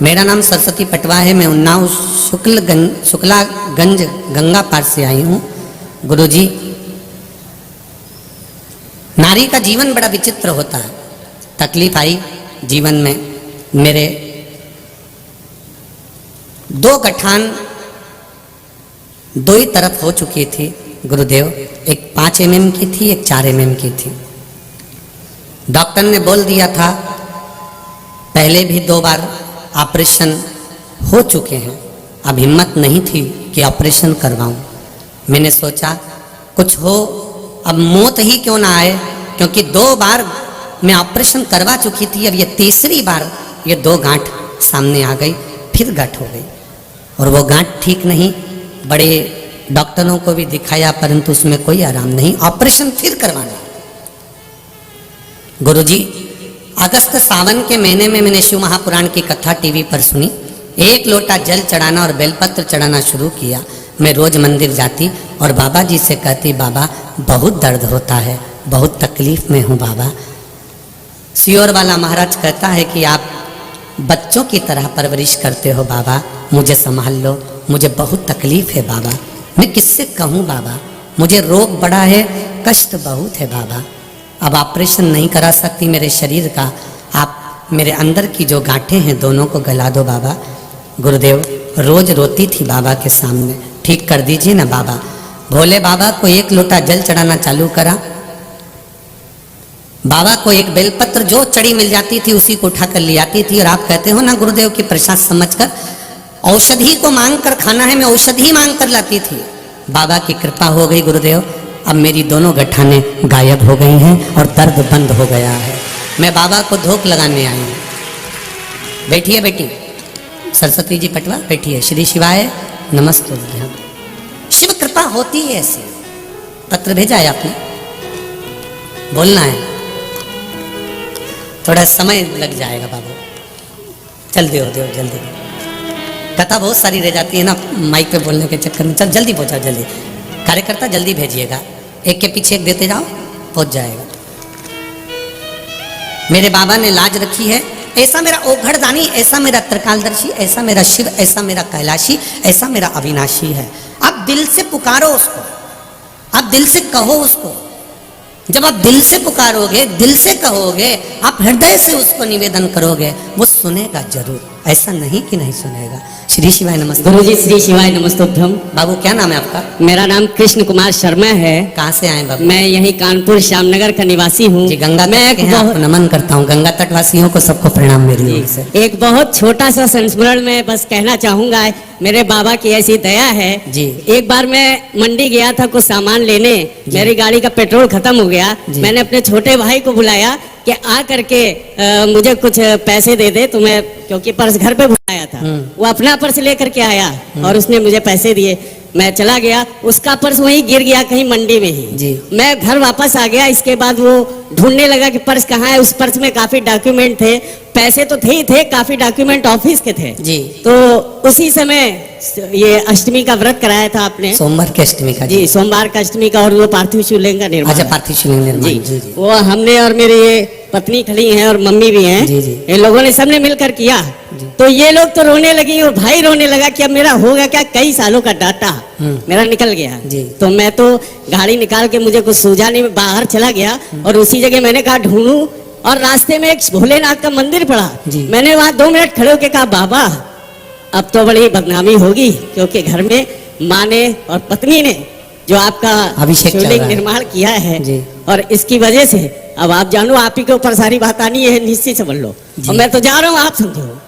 मेरा नाम सरस्वती पटवा है, मैं उन्नाव शुक्लागंज गंगा पार से आई हूँ। गुरुजी, नारी का जीवन बड़ा विचित्र होता है। तकलीफ आई जीवन में। मेरे दो गठान दो ही तरफ हो चुकी थी गुरुदेव। एक 5 mm की थी, एक 4 mm की थी। डॉक्टर ने बोल दिया था, पहले भी 2 बार ऑपरेशन हो चुके हैं, अब हिम्मत नहीं थी कि ऑपरेशन करवाऊं। मैंने सोचा कुछ हो, अब मौत ही क्यों ना आए, क्योंकि 2 बार मैं ऑपरेशन करवा चुकी थी। अब ये तीसरी बार ये 2 गांठ सामने आ गई, फिर गांठ हो गई और वो गांठ ठीक नहीं। बड़े डॉक्टरों को भी दिखाया परंतु उसमें कोई आराम नहीं, ऑपरेशन फिर करवाना। गुरुजी, अगस्त सावन के महीने में मैंने शिव महापुराण की कथा टीवी पर सुनी। 1 लोटा जल चढ़ाना और बेलपत्र चढ़ाना शुरू किया। मैं रोज मंदिर जाती और बाबा जी से कहती, बाबा बहुत दर्द होता है, बहुत तकलीफ में हूँ बाबा। सियोर वाला महाराज कहता है कि आप बच्चों की तरह परवरिश करते हो बाबा, मुझे संभाल लो, मुझे बहुत तकलीफ है बाबा। मैं किससे कहूँ बाबा, मुझे रोग बड़ा है, कष्ट बहुत है बाबा। अब ऑपरेशन नहीं करा सकती मेरे शरीर का, आप मेरे अंदर की जो गांठें हैं दोनों को गला दो बाबा। गुरुदेव, रोज रोती थी बाबा के सामने, ठीक कर दीजिए ना बाबा। भोले बाबा को 1 लोटा जल चढ़ाना चालू करा। बाबा को एक बेलपत्र जो चढ़ी मिल जाती थी उसी को उठा कर ले आती थी। और आप कहते हो ना गुरुदेव की प्रसाद समझकर, औषधि को मांग कर खाना है, मैं औषधि मांग कर लाती थी। बाबा की कृपा हो गई गुरुदेव, अब मेरी दोनों गठाने गायब हो गई हैं और दर्द बंद हो गया है। मैं बाबा को धूप लगाने आई हूँ। बैठिए बेटी, सरस्वती जी पटवा बैठिए। श्री शिवाय नमस्ते। शिव कृपा होती है ऐसी। पत्र भेजा है आपने, बोलना है, थोड़ा समय लग जाएगा बाबू, जल्दी हो दो जल्दी। कथा बहुत सारी रह जाती है ना माइक पे बोलने के चक्कर में। चल जल्दी पहुंचा, जल्दी कार्यकर्ता जल्दी भेजिएगा, एक के पीछे एक देते जाओ, पहुंच जाएगा। मेरे बाबा ने लाज रखी है, ऐसा मेरा ओघड़दानी, ऐसा मेरा त्रिकालदर्शी, ऐसा मेरा शिव, ऐसा मेरा कैलाशी, ऐसा मेरा अविनाशी है। आप दिल से पुकारो उसको, आप दिल से कहो उसको। जब आप दिल से पुकारोगे, दिल से कहोगे, आप हृदय से उसको निवेदन करोगे, वो सुनेगा जरूर, ऐसा नहीं कि नहीं सुनेगा। श्री शिवाय नमस्ते। गुरुजी श्री शिवाय नमस्तोभ्यम। बाबू क्या नाम है आपका? मेरा नाम कृष्ण कुमार शर्मा है। कहाँ से आए बाबू? मैं यही कानपुर श्यामनगर का निवासी हूँ। जी, गंगा मैं तट के हैं, आपको नमन करता हूँ। गंगा तटवासियों को सबको प्रणाम मेरी ओर से। एक बहुत छोटा सा संस्मरण में बस कहना चाहूंगा, मेरे बाबा की ऐसी दया है जी। एक बार मैं मंडी गया था कुछ सामान लेने, मेरी गाड़ी का पेट्रोल खत्म हो गया। मैंने अपने छोटे भाई को बुलाया कि आ करके मुझे कुछ पैसे दे दे तुम्हें, क्योंकि पर्स घर पे भुलाया था। वो अपना पर्स लेकर के आया और उसने मुझे पैसे दिए। मैं चला गया, उसका पर्स वहीं गिर गया कहीं मंडी में ही जी। मैं घर वापस आ गया। इसके बाद वो ढूंढने लगा कि पर्स कहाँ है। उस पर्स में काफी डॉक्यूमेंट थे, पैसे तो थे ही थे, काफी डॉक्यूमेंट ऑफिस के थे जी। तो उसी समय ये अष्टमी का व्रत कराया था आपने, सोमवार के अष्टमी का जी, सोमवार का अष्टमी का, और वो पार्थिव शिवलिंग का निर्माण। अच्छा, पार्थिव शिवलिंग निर्माण। जी, जी, जी। वो हमने और मेरे ये पत्नी खड़ी हैं और मम्मी भी हैं, जी, जी। इन लोगों ने सबने मिलकर किया। तो ये लोग तो रोने लगी और भाई रोने लगा कि अब मेरा होगा क्या, कई सालों का डाटा मेरा निकल गया। जी। तो मैं तो गाड़ी निकाल के मुझे कुछ सूझा नहीं, मैं बाहर चला गया और उसी जगह मैंने कहा ढूंढूं, और रास्ते में एक भोलेनाथ का मंदिर पड़ा। जी। मैंने वहां 2 मिनट खड़े होकर कहा बाबा अब तो बड़ी बदनामी होगी, क्योंकि घर में माँ ने और पत्नी ने जो आपका अभिषेक चल शिवलिंग रहा है। निर्माण किया है, जी। और इसकी वजह से अब आप जानो आप ही के ऊपर सारी बात आनी है, निश्चित समझ लो। जी। और मैं तो जा रहा हूँ, आप समझो।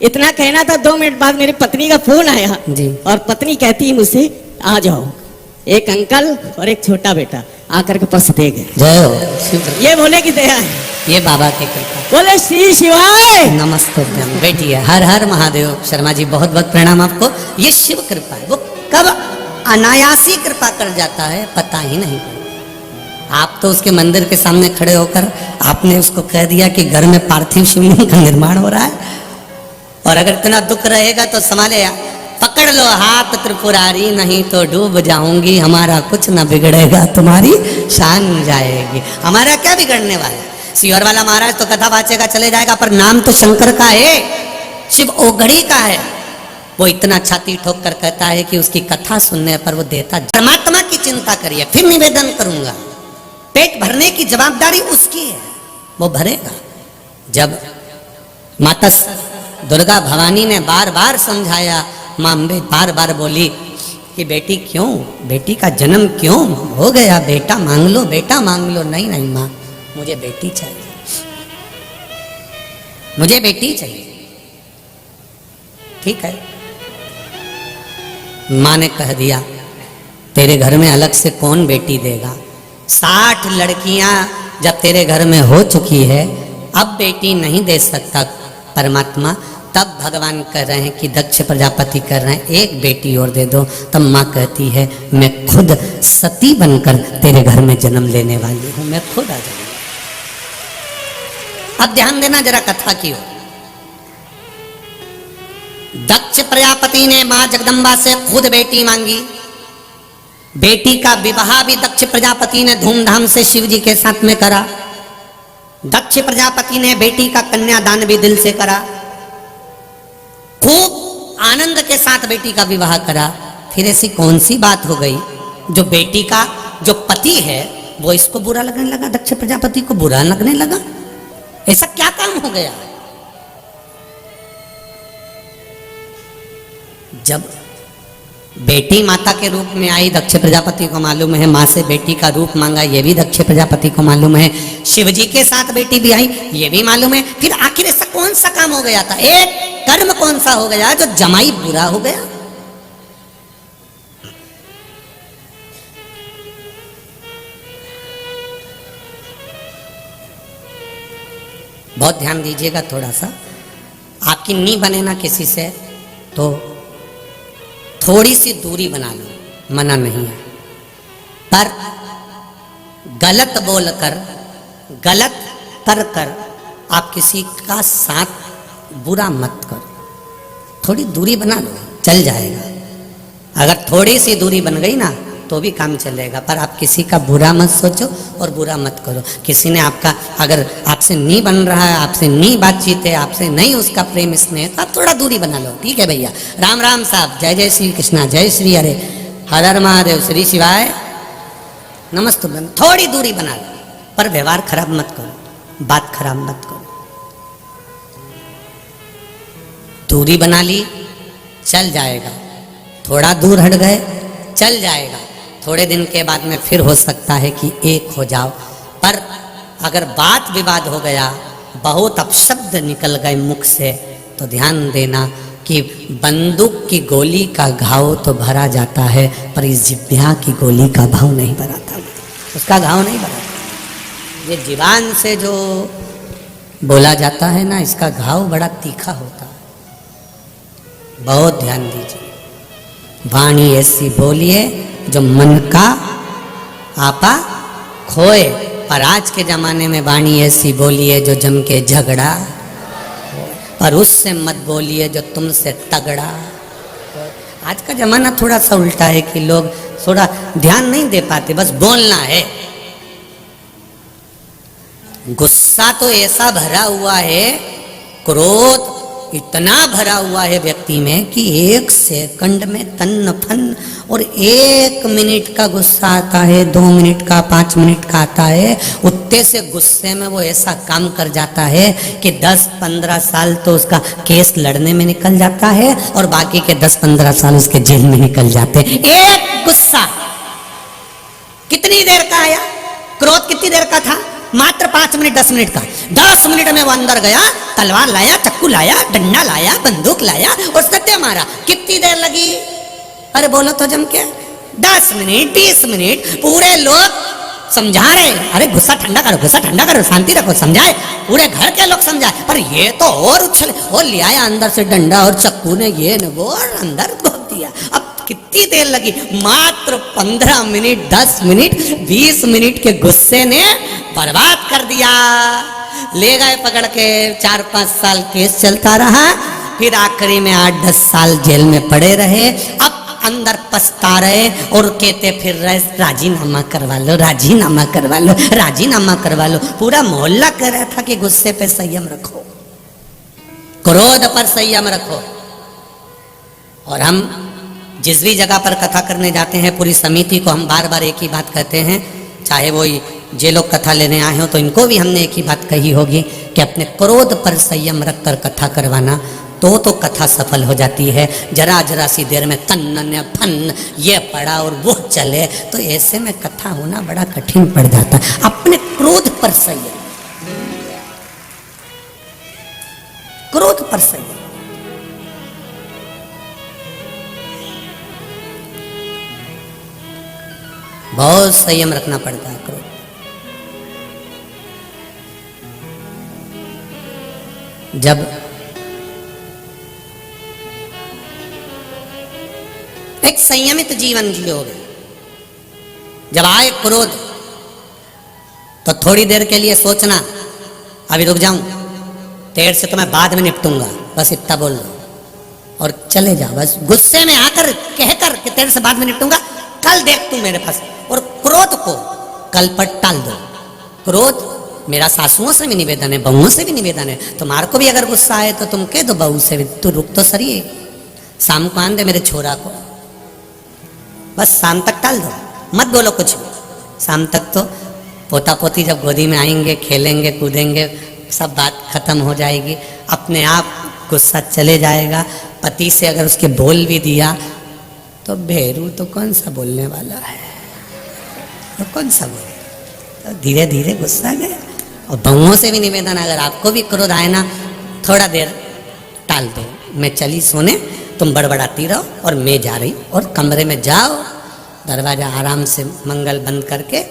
इतना कहना था, 2 मिनट बाद मेरी पत्नी का फोन आया जी। और पत्नी कहती है मुझसे आ जाओ, एक अंकल और एक छोटा बेटा आकर के पर्स दे गए। जय हो शिव कृपा। ये भोले की दया है, ये बाबा की कृपा। बोले श्री शिवाय। नमस्ते बैठिए। हर हर महादेव। शर्मा जी बहुत बहुत प्रणाम आपको। ये शिव कृपा है, वो कब अनायासी कृपा कर जाता है पता ही नहीं पड़ता। आप तो उसके मंदिर के सामने खड़े होकर आपने उसको कह दिया कि घर में पार्थिव शिवलिंग का निर्माण हो रहा है, और अगर इतना दुख रहेगा तो संभाले, पकड़ लो हाथ त्रिपुरारी, नहीं तो डूब जाऊंगी, हमारा कुछ ना बिगड़ेगा, तुम्हारी शान जाएगी। हमारा क्या बिगड़ने वाला है? सियोर वाला महाराज तो कथा वाचेगा चले जाएगा, पर नाम तो शंकर का है, शिव ओगड़ी का है। वो इतना छाती ठोक कर कहता है कि उसकी कथा सुनने पर वो देता। परमात्मा की चिंता करिए, फिर निवेदन करूंगा। पेट भरने की जवाबदारी उसकी है, वो भरेगा। जब माता दुर्गा भवानी ने बार बार समझाया, मां अम्बे बार बार बोली कि बेटी क्यों, बेटी का जन्म क्यों हो गया, बेटा मांग लो, बेटा मांग लो। नहीं नहीं मां, मुझे बेटी चाहिए, मुझे बेटी चाहिए। ठीक है, मां ने कह दिया तेरे घर में अलग से कौन बेटी देगा, 60 लड़कियां जब तेरे घर में हो चुकी है, अब बेटी नहीं दे सकता परमात्मा। तब भगवान कह रहे हैं कि दक्ष प्रजापति कर रहे हैं एक बेटी और दे दो। तब माँ कहती है मैं खुद सती बनकर तेरे घर में जन्म लेने वाली हूं, मैं खुद आ जाऊंगी। अब ध्यान देना जरा कथा की ओर। दक्ष प्रजापति ने मां जगदम्बा से खुद बेटी मांगी। बेटी का विवाह भी दक्ष प्रजापति ने धूमधाम से शिव जी के साथ में करा। दक्ष प्रजापति ने बेटी का कन्यादान भी दिल से करा, खूब आनंद के साथ बेटी का विवाह करा। फिर ऐसी कौन सी बात हो गई जो बेटी का जो पति है वो इसको बुरा लगने लगा, दक्ष प्रजापति को बुरा लगने लगा? ऐसा क्या काम हो गया? जब बेटी माता के रूप में आई, दक्ष प्रजापति को मालूम है, माँ से बेटी का रूप मांगा, ये भी दक्ष प्रजापति को मालूम है। शिव जी के साथ बेटी भी आई, ये भी मालूम है। फिर आखिर ऐसा कौन सा काम हो गया था, एक कर्म कौन सा हो गया जो जमाई बुरा हो गया? बहुत ध्यान दीजिएगा थोड़ा सा। आपकी नी बने ना किसी से तो थोड़ी सी दूरी बना लो, मना नहीं है, पर गलत बोलकर गलत कर कर आप किसी का साथ बुरा मत करो। थोड़ी दूरी बना लो, चल जाएगा। अगर थोड़ी सी दूरी बन गई ना तो भी काम चलेगा, पर आप किसी का बुरा मत सोचो और बुरा मत करो। किसी ने आपका अगर आपसे नहीं बन रहा है, आपसे नहीं बातचीत है, आपसे नहीं उसका प्रेम स्नेह, तो आप थोड़ा दूरी बना लो। ठीक है भैया, राम राम साहब, जय जय श्री कृष्णा, जय श्री हरे, हर हर महादेव, श्री शिवाय नमस्ते। थोड़ी दूरी बना लो, पर व्यवहार खराब मत करो, बात खराब मत करो। दूरी बना ली, चल जाएगा। थोड़ा दूर हट गए, चल जाएगा। थोड़े दिन के बाद में फिर हो सकता है कि एक हो जाओ, पर अगर बात विवाद हो गया, बहुत अपशब्द निकल गए मुख से, तो ध्यान देना कि बंदूक की गोली का घाव तो भरा जाता है, पर इस जिब्या की गोली का भाव नहीं भराता, उसका घाव नहीं भराता। ये जीवान से जो बोला जाता है ना, इसका घाव बड़ा तीखा होता है। बहुत ध्यान दीजिए। वाणी ऐसी बोलिए जो मन का आपा खोए, पर आज के जमाने में वाणी ऐसी बोलिए जो जम के झगड़ा, पर उससे मत बोलिए जो तुमसे तगड़ा। आज का जमाना थोड़ा सा उल्टा है कि लोग थोड़ा ध्यान नहीं दे पाते, बस बोलना है। गुस्सा तो ऐसा भरा हुआ है, क्रोध इतना भरा हुआ है व्यक्ति में कि 1 सेकंड में तन्न फन, और 1 मिनट का गुस्सा आता है, 2 मिनट का, 5 मिनट का आता है, उतने से गुस्से में वो ऐसा काम कर जाता है कि 10-15 साल तो उसका केस लड़ने में निकल जाता है और बाकी के 10-15 साल उसके जेल में निकल जाते हैं। एक गुस्सा कितनी देर का आया, क्रोध कितनी देर का था, मात्र 5 मिनट 10 मिनट का। 10 मिनट में वो अंदर गया, तलवार लाया, चाकू लाया, डंडा लाया, बंदूक लाया और सत्य मारा। कितनी देर लगी, अरे बोलो तो जम के, 10 मिनट 20 मिनट। पूरे लोग समझा रहे, अरे गुस्सा ठंडा करो, गुस्सा ठंडा करो, शांति रखो, समझाए, पूरे घर के लोग समझाए, पर ये तो और उछले, और ले आया अंदर से डंडा और चाकू ने ये न वो और अंदर घोप दिया। अब कितनी देर लगी, मात्र 15 मिनट 10 मिनट 20 मिनट के गुस्से ने बर्बाद कर दिया। ले गए पकड़ के, 4-5 साल केस चलता रहा, फिर आखिरी में 8-10 साल जेल में पड़े रहे। अब अंदर पछता रहे और कहते फिर रहे, राजीनामा करवा लो, राजीनामा करवा लो, राजीनामा करवा लो। पूरा मोहल्ला कह रहा था कि गुस्से पे संयम रखो, क्रोध पर संयम रखो। और हम जिस भी जगह पर कथा करने जाते हैं, पूरी समिति को हम बार बार एक ही बात कहते हैं, चाहे वो जे लोग कथा लेने आए हो तो इनको भी हमने एक ही बात कही होगी कि अपने क्रोध पर संयम रखकर कथा करवाना, तो कथा सफल हो जाती है। जरा जरा सी देर में तन्न फन ये पड़ा और वो चले, तो ऐसे में कथा होना बड़ा कठिन पड़ जाता है। अपने क्रोध पर संयम, क्रोध पर संयम। बहुत संयम रखना पड़ता है क्रोध। जब एक संयमित जीवन जियोगे, जब आए क्रोध तो थोड़ी देर के लिए सोचना, अभी रुक जाऊं, तेरे से तो मैं बाद में निपटूंगा, बस इतना बोल लो और चले जाओ। बस गुस्से में आकर कहकर कि तेरे से बाद में निपटूंगा, कल देख तू मेरे पास। और क्रोध को कल पर टाल दो। क्रोध मेरा सासुओं से भी निवेदन है, बहुओं से भी निवेदन है, तुम्हारे को भी अगर गुस्सा आए तो तुम कह दो बहू से भी, तू रुक तो सही, शाम को आन दे मेरे छोरा को, बस शाम तक टाल दो, मत बोलो कुछ भी। शाम तक तो पोता पोती जब गोदी में आएंगे, खेलेंगे कूदेंगे, सब बात खत्म हो जाएगी, अपने आप गुस्सा चले जाएगा। पति से अगर उसके बोल भी दिया तो भेरू तो कौन सा बोलने वाला है, तो कौन सा बोले, तो धीरे धीरे गुस्सा गया। और बहुओं से भी निवेदन, अगर आपको भी क्रोध आए ना, थोड़ा देर टाल दो, मैं चली सोने, तुम बड़बड़ाती रहो और मैं जा रही, और कमरे में जाओ, दरवाजा आराम से मंगल बंद करके,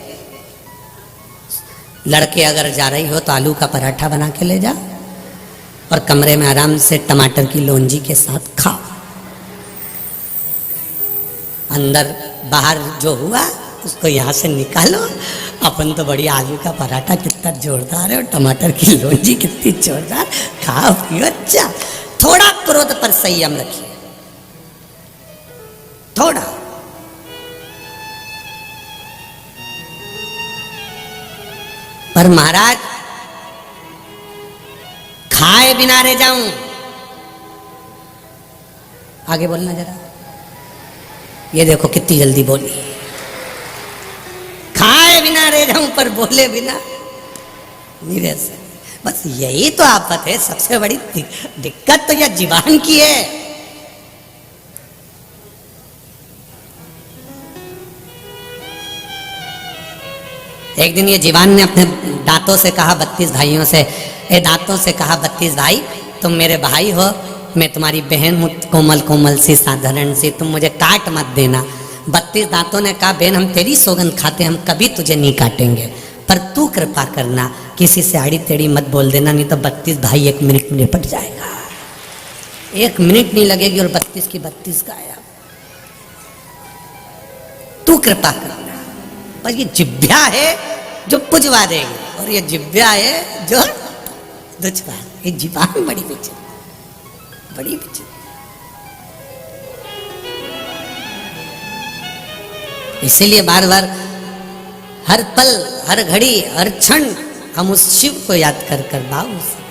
लड़के अगर जा रही हो तो आलू का पराठा बना के ले जाओ और कमरे में आराम से टमाटर की लोंजी के साथ खाओ। अंदर बाहर जो हुआ उसको यहाँ से निकालो। अपन तो बड़ी आलू का पराठा कितना जोरदार है और टमाटर की लोंजी कितनी जोरदार, खाओ पियो। अच्छा, थोड़ा क्रोध पर संयम रखिए, थोड़ा। पर महाराज खाए बिना रह जाऊं, आगे बोलना जरा, ये देखो कितनी जल्दी बोली, खाए बिना रह जाऊं पर बोले बिना नहीं रह सकते। बस यही तो आफत है, सबसे बड़ी दिक्कत तो यह जीवन की है। एक दिन ये जीवान ने अपने दांतों से कहा 32 भाइयों से, ए दांतों से कहा 32 भाई, तुम मेरे भाई हो, मैं तुम्हारी बहन हूँ, कोमल कोमल सी साधारण सी, तुम मुझे काट मत देना। 32 दांतों ने कहा बहन हम तेरी सौगंध खाते, हम कभी तुझे नहीं काटेंगे, पर तू कृपा करना किसी से आड़ी टेढ़ी मत बोल देना, नहीं तो 32 भाई 1 मिनट में निपट जाएगा। 1 मिनट नहीं लगेगी और 32 की 32 गायब। तू कृपा करना। पर ये जिभ्या है जो पुजवा देगी और ये जिभ्या है जो दुचवा। ये जीवान बड़ी विचित्र, बड़ी विचित्र। इसीलिए बार बार हर पल, हर घड़ी, हर क्षण हम उस शिव को याद कर कर भाव से